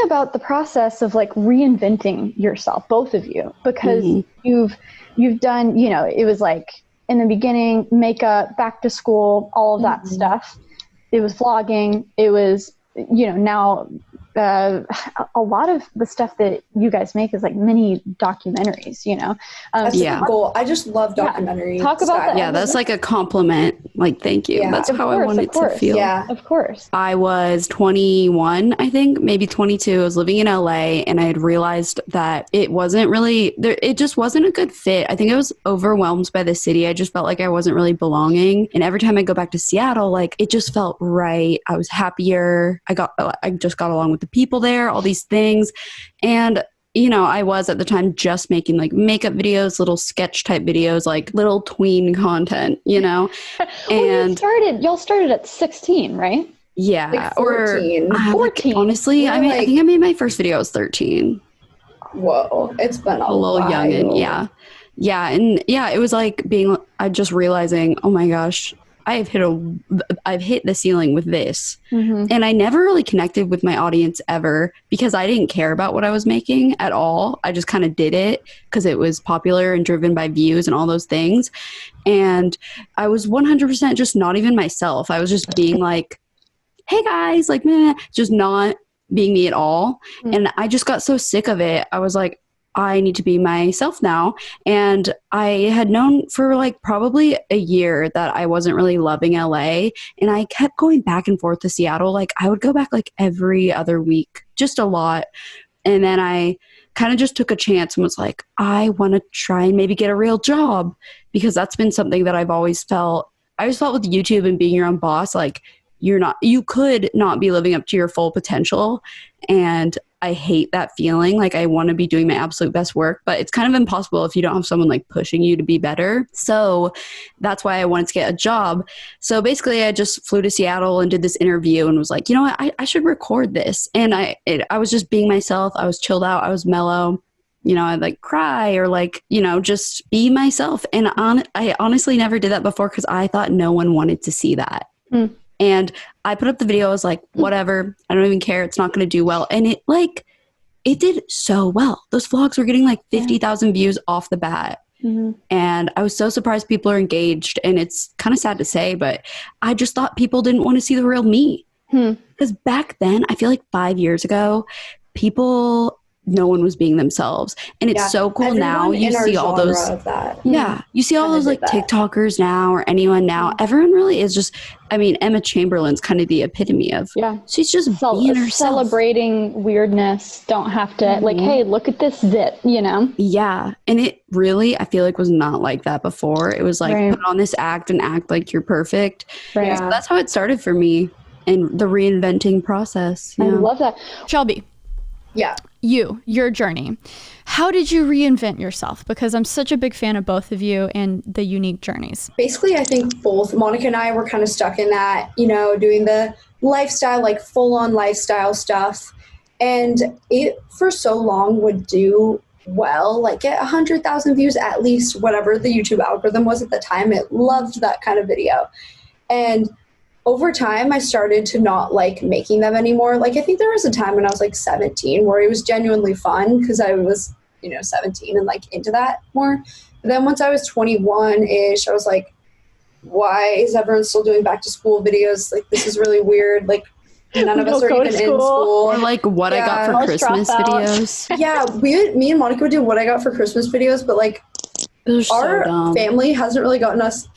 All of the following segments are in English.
about the process of like reinventing yourself, both of you, because you've done, you know, it was like in the beginning, makeup, back to school, all of that stuff. It was vlogging. It was, you know, now a lot of the stuff that you guys make is like mini documentaries, you know. That's a good goal. I just love documentaries. Talk about that. Yeah, that's like a compliment. Like, thank you. That's how I want it to feel. Yeah, of course. I was 21, I think, maybe 22. I was living in LA, and I had realized that it wasn't really there. It just wasn't a good fit. I think I was overwhelmed by the city. I just felt like I wasn't really belonging. And every time I go back to Seattle, like it just felt right. I was happier. I just got along with the people there, all these things. And you know, I was at the time just making like makeup videos, little sketch type videos, like little tween content, you know. And y'all started at 16, right? Yeah, like 14. Or 14. Like, honestly, I mean, I think I made my first video I was 13. Whoa, it's been a little while. youngin', yeah, and yeah, it was like I just realizing, oh my gosh, I've hit the ceiling with this. And I never really connected with my audience ever because I didn't care about what I was making at all. I just kind of did it because it was popular and driven by views and all those things. And I was 100% just not even myself. I was just being like, hey guys, like, meh, just not being me at all. And I just got so sick of it. I was like, I need to be myself now. And I had known for like probably a year that I wasn't really loving LA. And I kept going back and forth to Seattle. Like I would go back like every other week, just a lot. And then I kind of just took a chance and was like, I want to try and maybe get a real job, because that's been something that I've always felt. I always felt with YouTube and being your own boss, like you could not be living up to your full potential. And I hate that feeling. Like I want to be doing my absolute best work, but it's kind of impossible if you don't have someone like pushing you to be better. So that's why I wanted to get a job. So basically I just flew to Seattle and did this interview and was like, you know what, I should record this. And I was just being myself. I was chilled out. I was mellow. You know, I'd like cry or like, you know, just be myself. And I honestly never did that before because I thought no one wanted to see that. And I put up the video. I was like, whatever. I don't even care. It's not going to do well. And it did so well. Those vlogs were getting like 50,000 views off the bat. And I was so surprised people are engaged. And it's kind of sad to say, but I just thought people didn't want to see the real me. Because back then, I feel like 5 years ago, no one was being themselves. And it's so cool. Everyone now you see all those you see all those like TikTokers now or anyone now. Everyone really is just, I mean, Emma Chamberlain's kind of the epitome of she's just being herself, celebrating weirdness. Don't have to like, hey, look at this zit, you know. And it really, I feel like, was not like that before. It was like put on this act and act like you're perfect. So that's how it started for me in the reinventing process. I love that. Shelby, your journey. How did you reinvent yourself? Because I'm such a big fan of both of you and the unique journeys. Basically, I think both Monica and I were kind of stuck in that, you know, doing the lifestyle, like full-on lifestyle stuff. And it for so long would do well, like get 100,000 views at least, whatever the YouTube algorithm was at the time. It loved that kind of video. And over time, I started to not like making them anymore. Like, I think there was a time when I was like 17 where it was genuinely fun because I was, you know, 17 and like into that more. But then once I was 21-ish, I was like, why is everyone still doing back to school videos? Like, this is really weird. Like, none of us are even in school. Or like what I got for Christmas videos. Me and Monica would do what I got for Christmas videos, but like our family hasn't really gotten us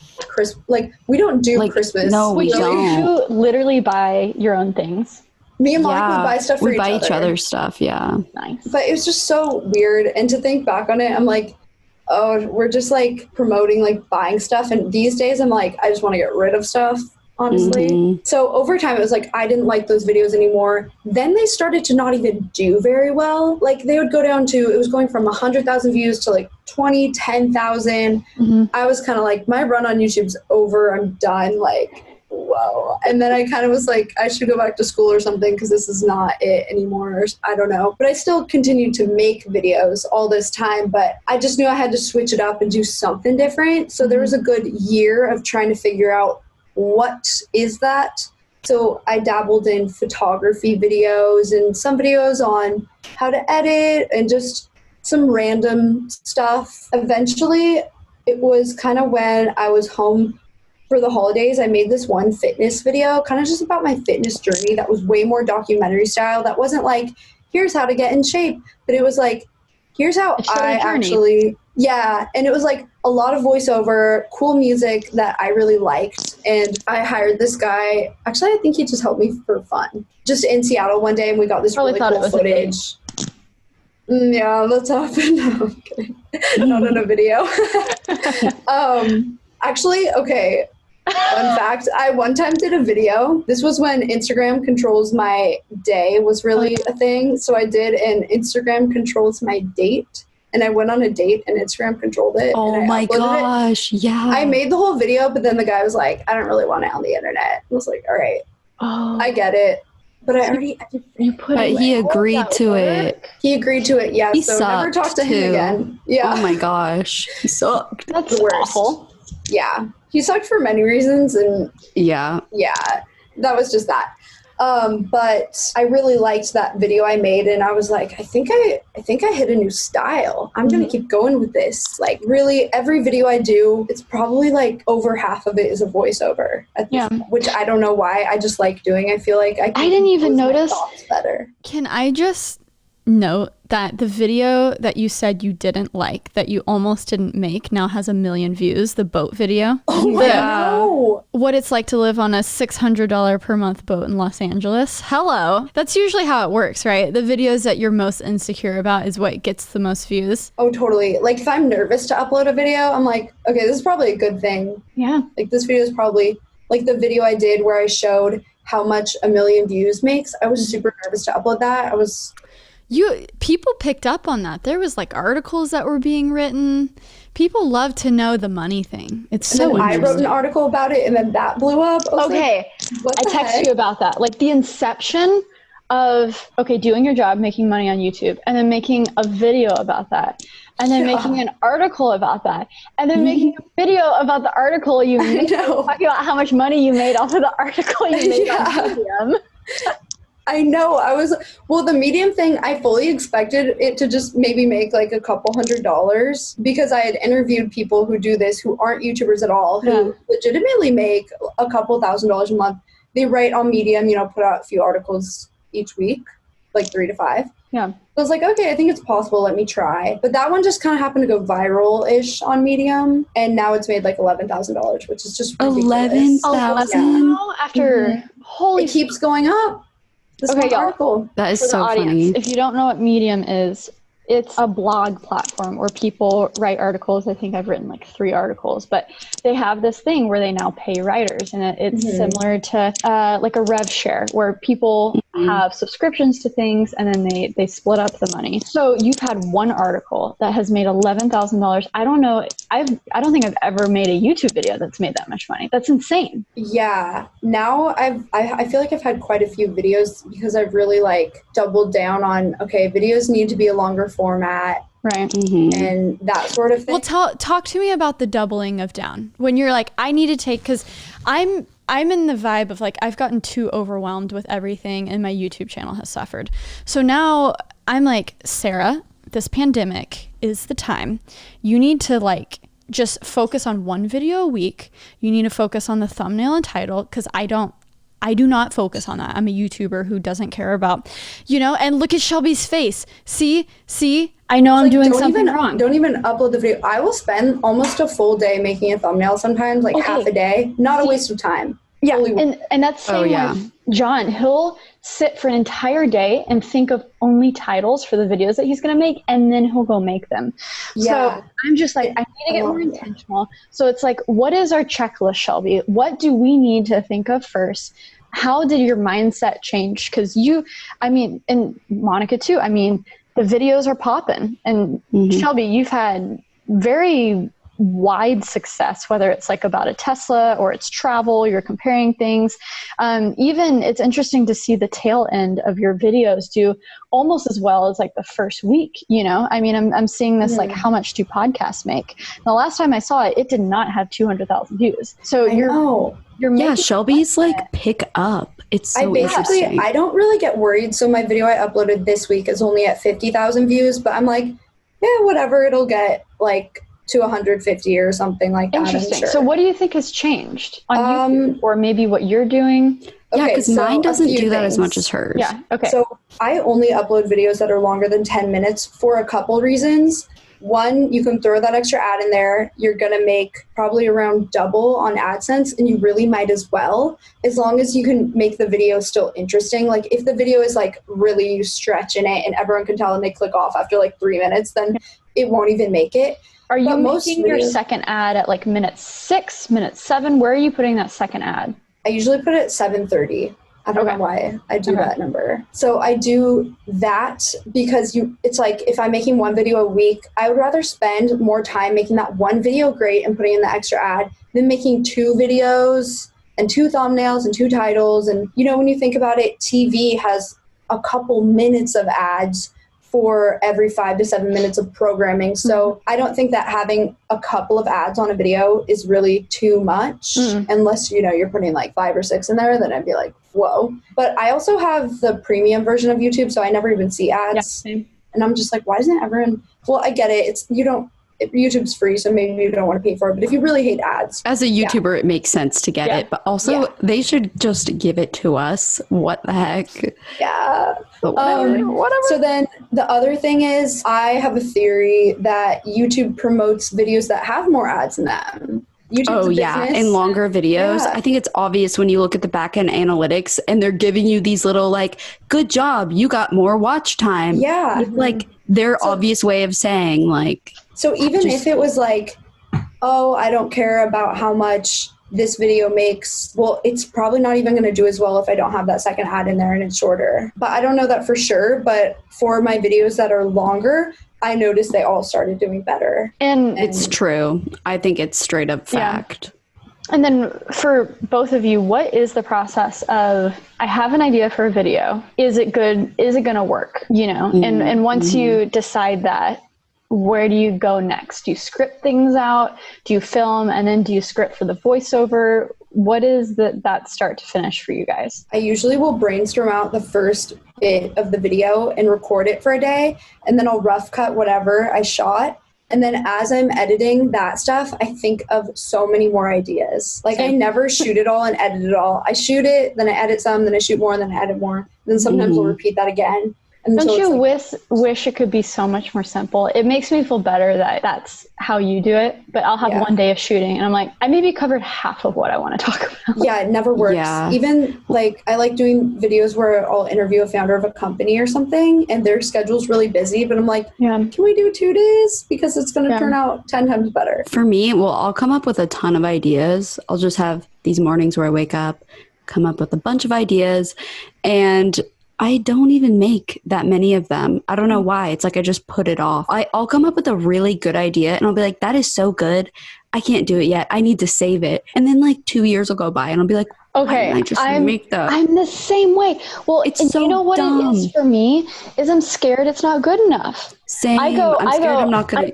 like we don't do like, Christmas. No, we don't. You literally buy your own things. Me and Monica would buy stuff for each other. We buy each other's stuff, Nice. But it was just so weird. And to think back on it, I'm like, oh, we're just like promoting like buying stuff. And these days I'm like, I just want to get rid of stuff, honestly. So over time it was like I didn't like those videos anymore. Then they started to not even do very well. Like they would go down to, it was going from 100,000 views to like 20, 10,000. I was kind of like, my run on YouTube's over. I'm done. Like, whoa. And then I kind of was like, I should go back to school or something because this is not it anymore. I don't know. But I still continued to make videos all this time, but I just knew I had to switch it up and do something different. So there was a good year of trying to figure out what is that. So I dabbled in photography videos and some videos on how to edit and just some random stuff. Eventually, it was kind of when I was home for the holidays, I made this one fitness video, kind of just about my fitness journey that was way more documentary style. That wasn't like, here's how to get in shape, but it was like, here's how I actually, and it was like a lot of voiceover, cool music that I really liked. And I hired this guy. Actually, I think he just helped me for fun. Just in Seattle one day, and we got this really cool footage. Yeah, that's happened. No, I'm kidding. Not in a video. Actually, okay. Fun fact, I one time did a video. This was when Instagram controls my day was really a thing. So I did an Instagram controls my date. And I went on a date and Instagram controlled it. Oh my gosh, yeah. I made the whole video, but then the guy was like, I don't really want it on the internet. I was like, all right, I get it. But I already he agreed to it. He agreed to it, yeah. He so sucked never talk to him again. Yeah. Oh my gosh. He sucked. That's the worst. Awful. Yeah. He sucked for many reasons, and yeah, that was just that. But I really liked that video I made, and I was like, I think I hit a new style. I'm gonna keep going with this. Like, really, every video I do, it's probably like over half of it is a voiceover. Which I don't know why. I just like doing. I feel like I didn't even notice better. Can I just note that the video that you said you didn't like, that you almost didn't make, now has 1 million views, the boat video. Oh my God. What it's like to live on a $600 per month boat in Los Angeles. Hello. That's usually how it works, right? The videos that you're most insecure about is what gets the most views. Oh, totally. Like, if I'm nervous to upload a video, I'm like, okay, this is probably a good thing. Yeah. Like, this video is probably, like the video I did where I showed how much 1 million views makes. I was super nervous to upload that. People picked up on that. There was like articles that were being written. People love to know the money thing. It's so interesting. I wrote an article about it, and then that blew up. Okay, I texted you about that. Like the inception of doing your job, making money on YouTube, and then making a video about that, and then making an article about that, and then making a video about the article you made, talking about how much money you made off of the article you made on Medium. I know. The Medium thing, I fully expected it to just maybe make like a couple $100s, because I had interviewed people who do this who aren't YouTubers at all, who legitimately make a couple $1,000s a month. They write on Medium, put out a few articles each week, like 3 to 5. Yeah. So I was like, okay, I think it's possible. Let me try. But that one just kind of happened to go viral-ish on Medium, and now it's made like $11,000, which is just ridiculous. $11,000 after it keeps going up. Article. That is so funny. If you don't know what Medium is, it's a blog platform where people write articles. I think I've written like 3 articles, but they have this thing where they now pay writers, and it's similar to like a rev share, where people have subscriptions to things, and then they split up the money. So you've had one article that has made $11,000. I don't know. I don't think I've ever made a YouTube video that's made that much money. That's insane. Yeah. Now I feel like I've had quite a few videos, because I've really like doubled down on, videos need to be a longer format. Right. And that sort of thing. Well, talk to me about the doubling of down. When you're like, I need to take, because I'm in the vibe of like, I've gotten too overwhelmed with everything, and my YouTube channel has suffered. So now I'm like, Sara, this pandemic is the time. You need to like just focus on one video a week. You need to focus on the thumbnail and title, because I do not focus on that. I'm a YouTuber who doesn't care about, and look at Shelby's face. See, I know I'm doing something wrong. Don't even upload the video. I will spend almost a full day making a thumbnail sometimes, like half a day. Not a waste of time. Yeah, and that's same with John. He'll sit for an entire day and think of only titles for the videos that he's going to make, and then he'll go make them. Yeah. So I'm just like, I need to get more intentional. So it's like, what is our checklist, Shelby? What do we need to think of first? How did your mindset change? Because and Monica too, the videos are popping. And Shelby, you've had very wide success, whether it's like about a Tesla or it's travel, you're comparing things. Even it's interesting to see the tail end of your videos do almost as well as like the first week, I'm seeing this, like, how much do podcasts make? The last time I saw it, it did not have 200,000 views. So you're making Shelby's like pick up. It's so interesting. I don't really get worried. So my video I uploaded this week is only at 50,000 views, but I'm like, yeah, whatever. It'll get like to 150 or something like that. Interesting. Sure. So what do you think has changed on YouTube, or maybe what you're doing? Yeah, because mine doesn't do that as much as hers. Yeah. Okay. So I only upload videos that are longer than 10 minutes for a couple reasons. One, you can throw that extra ad in there. You're going to make probably around double on AdSense, and you really might as well, as long as you can make the video still interesting. Like if the video is like really stretching it and everyone can tell and they click off after like 3 minutes, then it won't even make it. Are you making your second ad at like minute 6, minute 7? Where are you putting that second ad? I usually put it at 7:30. I don't know why I do that number. So I do that because it's like if I'm making one video a week, I would rather spend more time making that one video great and putting in the extra ad than making 2 videos and 2 thumbnails and 2 titles. And, you know, when you think about it, TV has a couple minutes of ads for every 5 to 7 minutes of programming. So I don't think that having a couple of ads on a video is really too much, unless, you know, you're putting like 5 or 6 in there, then I'd be like, whoa. But I also have the premium version of YouTube, so I never even see ads. Yeah, and I'm just like, why isn't everyone? Well, I get it. YouTube's free, so maybe you don't want to pay for it. But if you really hate ads, as a YouTuber, it makes sense to get it. But also, they should just give it to us. What the heck? Yeah. But whatever. So then the other thing is, I have a theory that YouTube promotes videos that have more ads in them. YouTube's and longer videos. I think it's obvious when you look at the back end analytics and they're giving you these little like, good job, you got more watch time. Yeah. It's like their obvious way of saying like. So even if it was like, oh, I don't care about how much this video makes, well, it's probably not even going to do as well if I don't have that second ad in there and it's shorter. But I don't know that for sure. But for my videos that are longer, I noticed they all started doing better. And it's true. I think it's straight up fact. Yeah. And then for both of you, what is the process of, I have an idea for a video. Is it good? Is it going to work? You know, and once you decide that, where do you go next? Do you script things out? Do you film? And then do you script for the voiceover? What is that start to finish for you guys? I usually will brainstorm out the first bit of the video and record it for a day. And then I'll rough cut whatever I shot. And then as I'm editing that stuff, I think of so many more ideas. Like I never shoot it all and edit it all. I shoot it, then I edit some, then I shoot more, and then I edit more. And then sometimes I'll repeat that again. Don't you wish it could be so much more simple? It makes me feel better that that's how you do it, but I'll have one day of shooting and I'm like, I maybe covered half of what I want to talk about. Yeah, it never works. Yeah. Even like I like doing videos where I'll interview a founder of a company or something and their schedule's really busy, but I'm like, can we do 2 days? Because it's going to turn out 10 times better. For me, well, I'll come up with a ton of ideas. I'll just have these mornings where I wake up, come up with a bunch of ideas, and I don't even make that many of them. I don't know why. It's like I just put it off. I'll come up with a really good idea and I'll be like, that is so good. I can't do it yet. I need to save it. And then like 2 years will go by and I'll be like, okay, I'm the same way. Well, it's so you know what dumb. It is for me is I'm scared it's not good enough. Same. I'm scared I'm not good.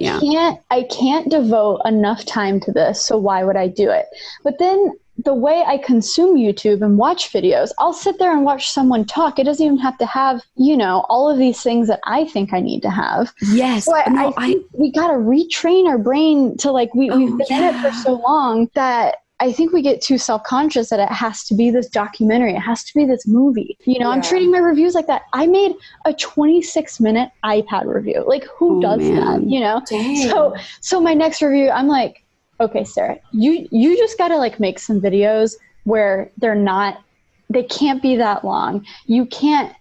I can't devote enough time to this. So why would I do it? But then the way I consume YouTube and watch videos, I'll sit there and watch someone talk. It doesn't even have to have, you know, all of these things that I think I need to have. Yes. So I think we got to retrain our brain to like, we've been in it for so long that I think we get too self-conscious that it has to be this documentary. It has to be this movie. You know, I'm treating my reviews like that. I made a 26-minute iPad review. Like who does that, you know? Dang. So my next review, I'm like, okay, Sarah, you just got to like make some videos where they can't be that long. You can't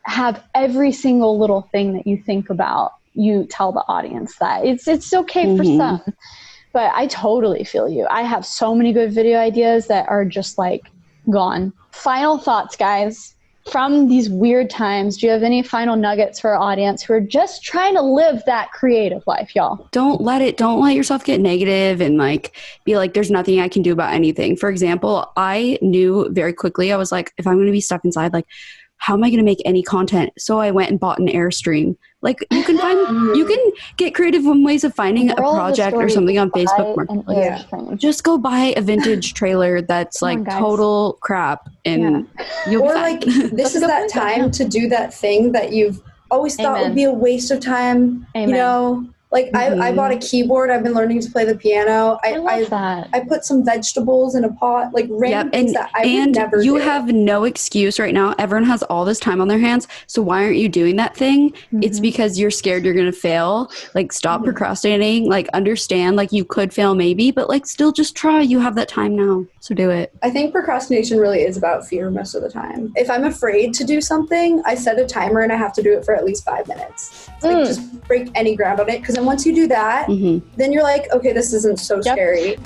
have every single little thing that you think about. You tell the audience that it's okay for some, but I totally feel you. I have so many good video ideas that are just like gone. Final thoughts, guys. From these weird times, do you have any final nuggets for our audience who are just trying to live that creative life, y'all? Don't let yourself get negative and like be like, there's nothing I can do about anything. For example, I knew very quickly, I was like, if I'm going to be stuck inside, like how am I going to make any content? So I went and bought an Airstream. Like you can get creative in ways of finding a project or something on Facebook Marketplace. Just go buy a vintage trailer that's like total crap, and you'll be fine. This is that time to do that thing that you've always thought would be a waste of time. You know, like I bought a keyboard. I've been learning to play the piano. I love that. I put some vegetables in a pot, like random things that I would never do. You have no excuse right now. Everyone has all this time on their hands. So why aren't you doing that thing? It's because you're scared you're going to fail. Like stop procrastinating. Like understand like you could fail maybe, but like still just try. You have that time now. So do it. I think procrastination really is about fear most of the time. If I'm afraid to do something, I set a timer and I have to do it for at least 5 minutes. Like just break any ground on it. Because then once you do that, then you're like, okay, this isn't so scary.